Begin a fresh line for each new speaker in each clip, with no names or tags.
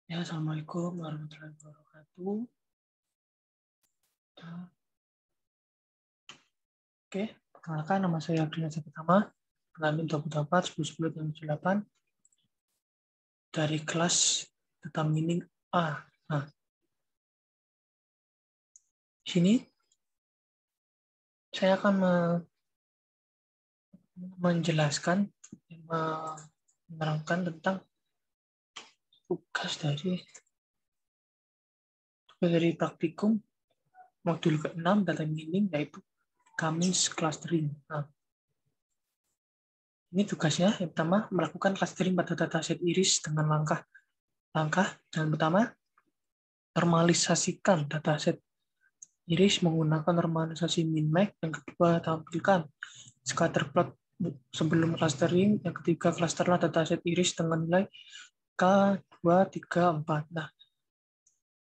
Ya, Assalamualaikum warahmatullahi wabarakatuh. Oke, perkenalkan nama saya Adrian Pertama, pengambil 24 10 10 78 dari kelas Data Mining A. Nah, sini saya akan menjelaskan, menerangkan tentang tugas dari praktikum modul ke-6 Data Mining, yaitu Cummins Clustering. Nah, ini tugasnya yang pertama melakukan clustering pada dataset iris dengan langkah yang pertama normalisasikan dataset iris menggunakan normalisasi min-max. Yang kedua tampilkan scatter plot sebelum clustering. Yang ketiga clusterlah dataset iris dengan nilai K2, 3, 4. Nah,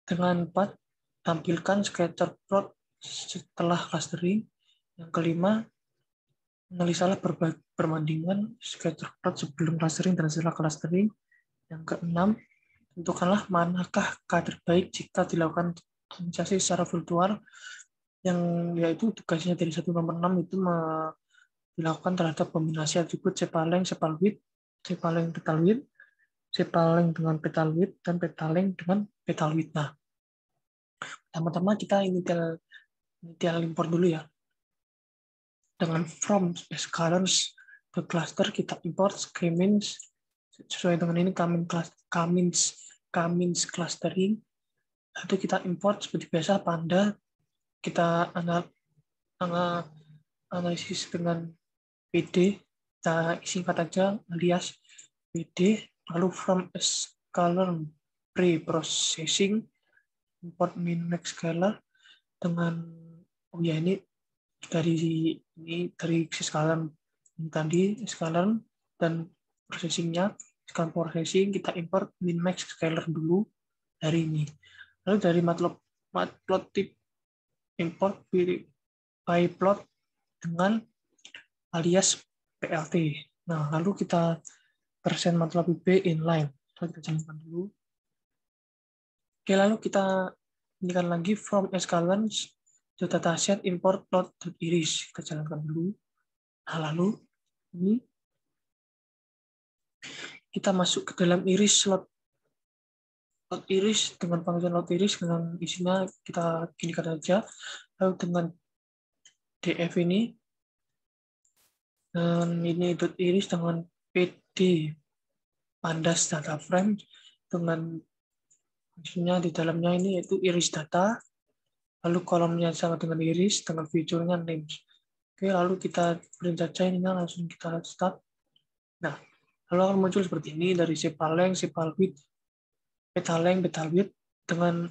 dengan 4 tampilkan scatter plot setelah clustering. Yang kelima analisalah perbandingan scatter plot sebelum clustering dan setelah clustering. Yang keenam, tentukanlah manakah K terbaik jika dilakukan optimalisasi secara virtual, yang yaitu tugasnya dari 1 nomor 6 itu dilakukan terhadap kombinasi atribut sepaleng, sepalwidth, sepaleng petalwidth, sepaleng dengan petalwidth, dan petaleng dengan petalwidth. Nah, pertama-tama kita initial import dulu ya. Dengan from scalars ke cluster kita import Cummins sesuai dengan ini Cummins clustering. Lalu kita import seperti biasa Panda, kita analisis dengan PD, kita singkat aja alias PD, lalu from scalar pre-processing import min-max scalar dengan ini dari scalar tadi scalar dan processingnya. Sekarang processing kita import min-max scalar dulu dari ini. Lalu dari matplotlib import pyplot dengan alias PLT. Nah, lalu kita persen matplotlib inline. Lalu kita jalankan dulu. Oke, lalu kita inikan lagi from escalance to dataset import plot.iris. Kita jalankan dulu. Nah, lalu ini kita masuk ke dalam iris slot iris dengan function load iris dengan isinya kita ginikan aja. Lalu dengan df ini dan ini dot iris dengan pd pandas data frame dengan fungsinya di dalamnya ini yaitu iris data. Lalu kolomnya sama dengan iris dengan fiturnya names. Oke, lalu kita print saja ini, langsung kita start. Nah, lalu akan muncul seperti ini dari sepaleng, sepalwidth, petaleng, petalwidth dengan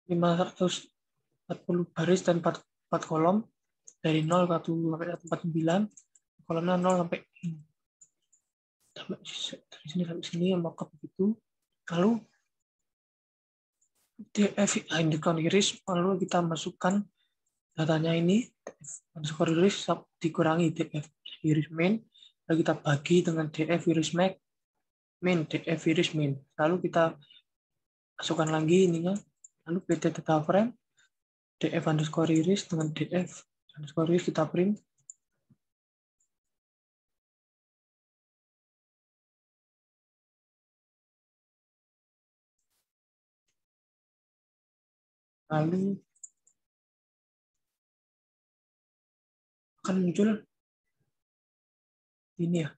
540 baris dan 4 kolom dari 0 ke 1 sampai 49, kolomnya 0 sampai dari sini sampai sini, maka begitu. Lalu df indicate iris, lalu kita masukkan datanya ini underscore iris dikurangi df iris main, lalu kita bagi dengan df iris max main, df iris main, lalu kita masukkan lagi ininya, lalu pd data frame df underscore iris dengan df underscore iris kita print. Lalu akan muncul ini ya.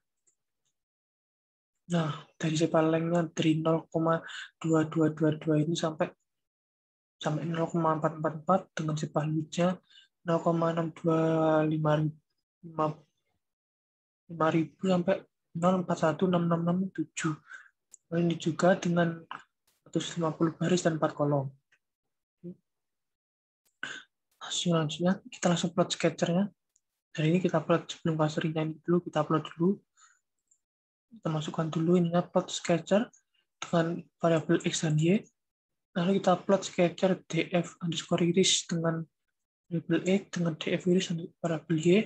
Nah, dari sepalengnya dari 0,2222 ini sampai 0,444 dengan sepalwidthnya 0,625.000 sampai 0,41667. Ini juga dengan 150 baris dan 4 kolom. Selanjutnya kita langsung plot sketchernya. Dari ini kita plot sebelum clusteringnya ini dulu, kita plot dulu. Kita masukkan dulu ininya plot sketcher dengan variabel x dan y. Lalu kita plot sketcher df underscore iris dengan variabel x dengan df iris dan variabel y.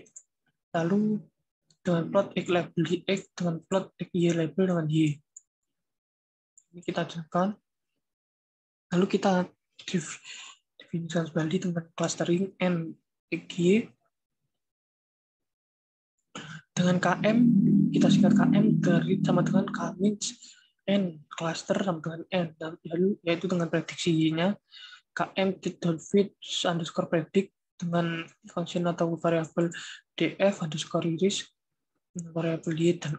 Lalu dengan plot x label x dengan plot x y label dengan y. Ini kita jalankan. Lalu kita definisikan kembali tentang clustering N EG dengan KM, kita singkat KM dari sama dengan K-min N, cluster sama dengan N, lalu yaitu dengan prediksinya km.fit_predict dengan function atau variabel df underscore iris dengan variabel y dan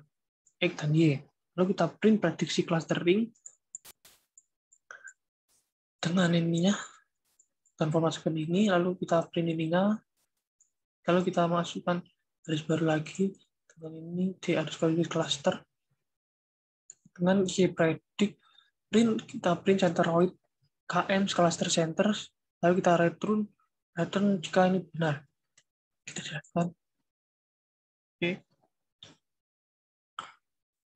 x dan y. Lalu kita print prediksi clustering dengan ininya dan formatkan ini, lalu kita print ininya, lalu kita masukkan garis baru lagi dengan ini d underscore iris cluster dengan y predict print, kita print centeroid km cluster center, lalu kita return jika ini benar. Kita jelaskan. Oke.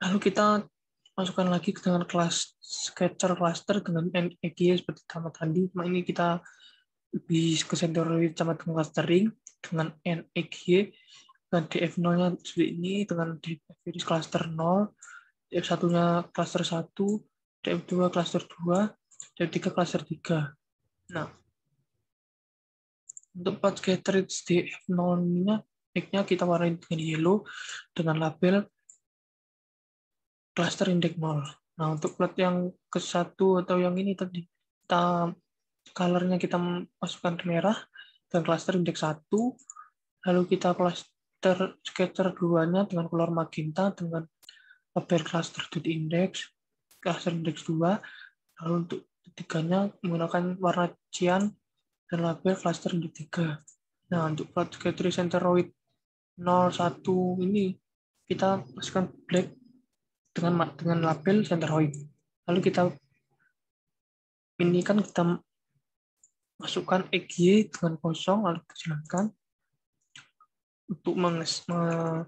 Lalu kita masukkan lagi dengan kelas sketcher cluster dengan NEG seperti sama tadi. Nah, ini kita lebih ke centeroid sama dengan clustering dengan NEG dan DF0-nya seperti ini dengan DF cluster 0, DF1-nya cluster 1, DF2 cluster 2, DF3 cluster 3. Nah, untuk plot scatter DF0-nya X-nya kita warnai dengan yellow dengan label cluster index 0. Nah, untuk plot yang ke-1 atau yang ini tadi, kita color-nya kita masukkan ke merah dan cluster index 1, lalu kita cluster scatter 2-nya dengan color magenta dengan label cluster index, cluster index 2, lalu untuk ketiganya menggunakan warna cyan dan label cluster index 3. Nah, untuk plot scatter centeroid 01 ini kita masukkan black dengan label centeroid. Lalu kita ini kan kita masukkan EG dengan kosong, lalu kita jalankan untuk memasukkan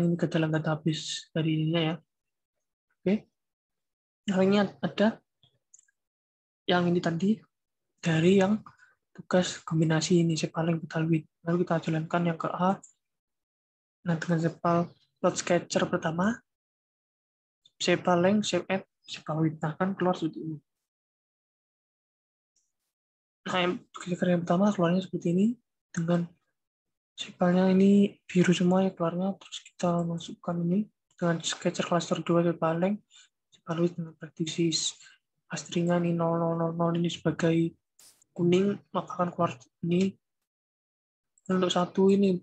ini ke dalam database dari ininya ya. Oke. Nah, ini ada yang ini tadi dari yang tugas kombinasi ini sepaling petal width. Lalu kita jalankan yang ke A. Nah, dengan plot sketcher pertama, shape length, shape add, shape width. Nah, kan keluar seperti ini. Nah, yang pertama keluarnya seperti ini dengan shape-nya ini biru semua ya keluarnya. Terus kita masukkan ini dengan sketcher cluster 2 shape length, shape width dengan prediksi clustering-nya ini 0000 ini sebagai kuning, maka akan keluar ini. Untuk satu ini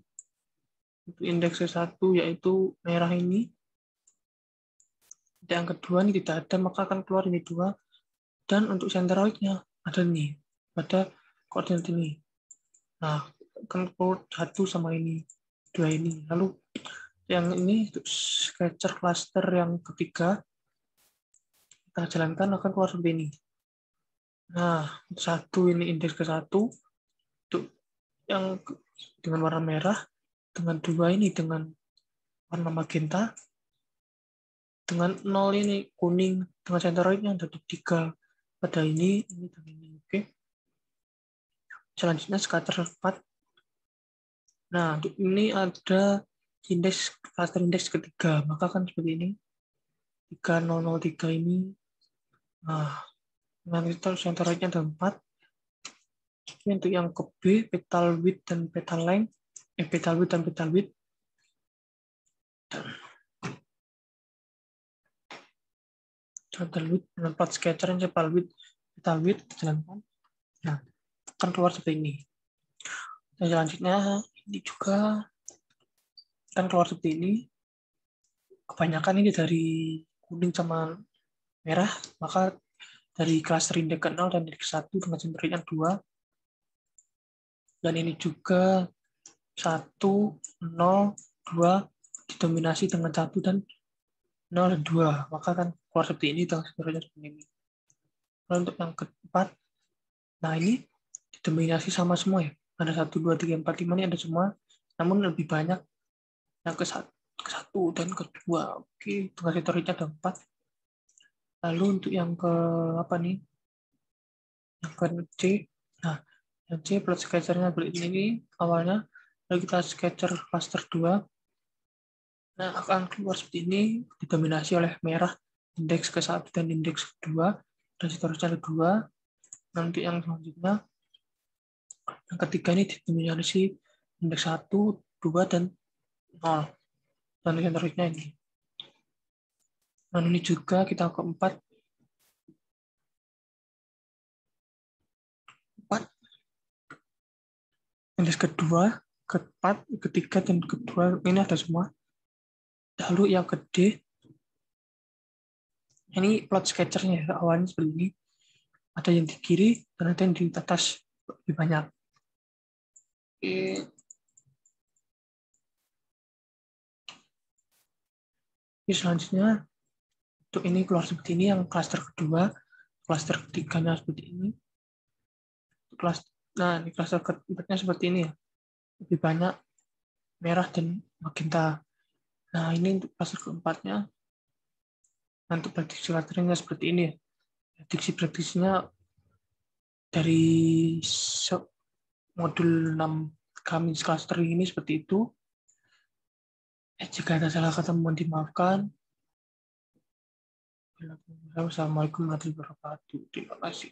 untuk indeks satu yaitu merah ini. Yang kedua ini tidak ada, maka akan keluar ini 2. Dan untuk centeroid-nya ada nih pada koordinat ini. Nah, akan keluar 1 sama ini 2 ini. Lalu yang ini untuk sketcher cluster yang ketiga kita jalankan akan keluar seperti ini. Nah, satu ini indeks ke-1 untuk yang dengan warna merah, dengan 2 ini dengan warna magenta, dengan 0 ini kuning, dengan centeroidnya ada 3 pada ini dan ini. Oke. Selanjutnya scatter 4. Nah, untuk ini ada indeks cluster indeks ketiga, maka kan seperti ini 3003 ini. Nah, nanti centeroidnya ada 4. Ini untuk yang ke B, petal width dan petal length, petal width dan petal width. Petal width dengan plot sketcher yang petal width jalankan. Nah, akan keluar seperti ini. Dan selanjutnya ini juga akan keluar seperti ini. Kebanyakan ini dari kuning sama merah, maka dari cluster index ke-0 dan index 1 dengan centeroidnya 2. Dan ini juga 1, 0, 2 didominasi dengan 1 dan 0 dan 2. Maka akan keluar seperti ini dengan centeroidnya seperti ini. Lalu untuk yang keempat, nah ini didominasi sama semua ya. Ada 1, 2, 3, 4, 5 ini ada semua. Namun lebih banyak yang ke-1 dan ke-2. Oke, dengan centeroidnya ada 4. Lalu untuk yang ke apa nih? Yang ke C. Nah, yang C plot sketchernya seperti ini awalnya. Lalu kita sketcher cluster 2. Nah, akan keluar seperti ini didominasi oleh merah indeks ke-1 dan indeks ke-2, dan seterusnya ke-2. Nanti yang selanjutnya, yang ketiga ini didominasi indeks 1, 2, dan 0. Dan yang seterusnya ini. Dan ini juga kita keempat, 4, indeks kedua, keempat, ketiga, dan kedua, ini ada semua. Lalu yang ke-D, ini plot sketchernya awalnya seperti ini. Ada yang di kiri dan ada yang di atas lebih banyak. Oke, selanjutnya untuk ini keluar seperti ini yang klaster kedua, klaster ketiganya seperti ini. Nah, ini klaster keempatnya seperti ini ya. Lebih banyak merah dan magenta. Nah, ini untuk klaster keempatnya. Nah, untuk prediksi clusteringnya seperti ini ya. Prediksinya dari modul 6 kami clustering ini seperti itu. Jika ada salah kata mohon dimaafkan. Wassalamualaikum warahmatullahi wabarakatuh. Terima kasih.